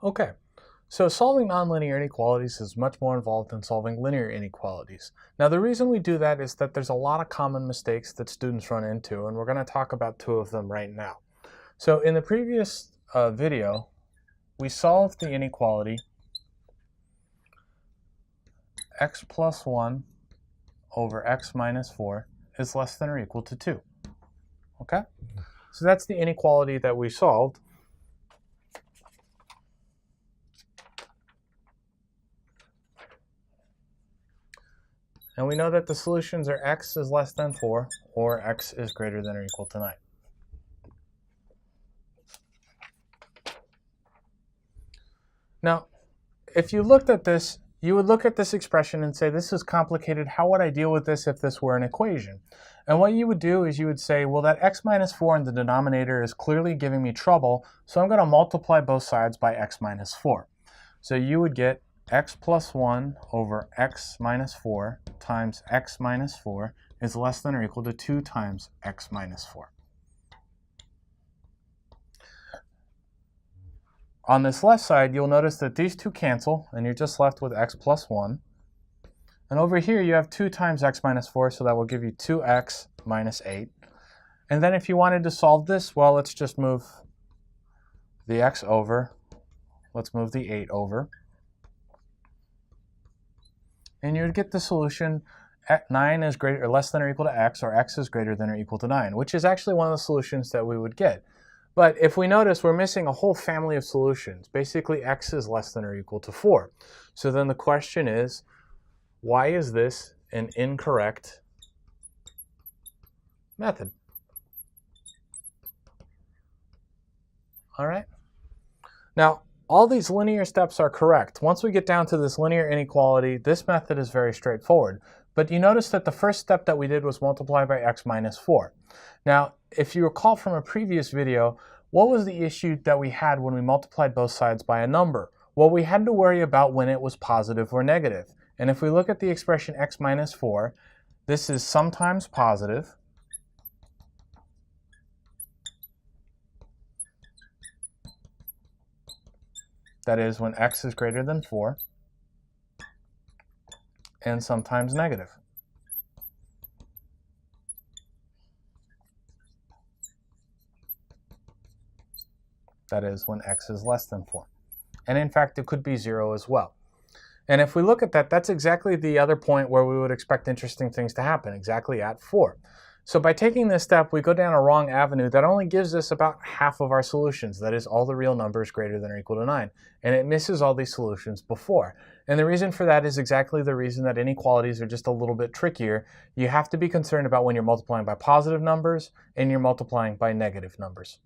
Okay, so solving nonlinear inequalities is much more involved than solving linear inequalities. Now, the reason we do that is that there's a lot of common mistakes that students run into, and we're going to talk about two of them right now. So in the previous video, we solved the inequality x plus 1 over x minus 4 is less than or equal to 2. Okay? So that's the inequality that we solved. And we know that the solutions are x is less than 4 or x is greater than or equal to 9. Now, if you looked at this, you would look at this expression and say, this is complicated. How would I deal with this if this were an equation? And what you would do is you would say, well, that x minus 4 in the denominator is clearly giving me trouble, so I'm going to multiply both sides by x minus 4. So you would get x plus 1 over x minus 4 times x minus 4 is less than or equal to 2 times x minus 4. On this left side, you'll notice that these two cancel, and you're just left with x plus 1. And over here, you have 2 times x minus 4, so that will give you 2x minus 8. And then if you wanted to solve this, well, let's just move the x over. Let's move the 8 over. And you would get the solution 9 is greater or less than or equal to x, or x is greater than or equal to 9, which is actually one of the solutions that we would get. But if we notice, we're missing a whole family of solutions. Basically, x is less than or equal to 4. So then the question is, why is this an incorrect method? All right. Now, all these linear steps are correct. Once we get down to this linear inequality, this method is very straightforward. But you notice that the first step that we did was multiply by x minus 4. Now, if you recall from a previous video, what was the issue that we had when we multiplied both sides by a number? Well, we had to worry about when it was positive or negative. And if we look at the expression x minus 4, this is sometimes positive, that is when x is greater than 4, and sometimes negative. That is when x is less than 4. And in fact, it could be 0 as well. And if we look at that, that's exactly the other point where we would expect interesting things to happen, exactly at 4. So by taking this step, we go down a wrong avenue that only gives us about half of our solutions, that is all the real numbers greater than or equal to 9. And it misses all these solutions before. And the reason for that is exactly the reason that inequalities are just a little bit trickier. You have to be concerned about when you're multiplying by positive numbers and you're multiplying by negative numbers.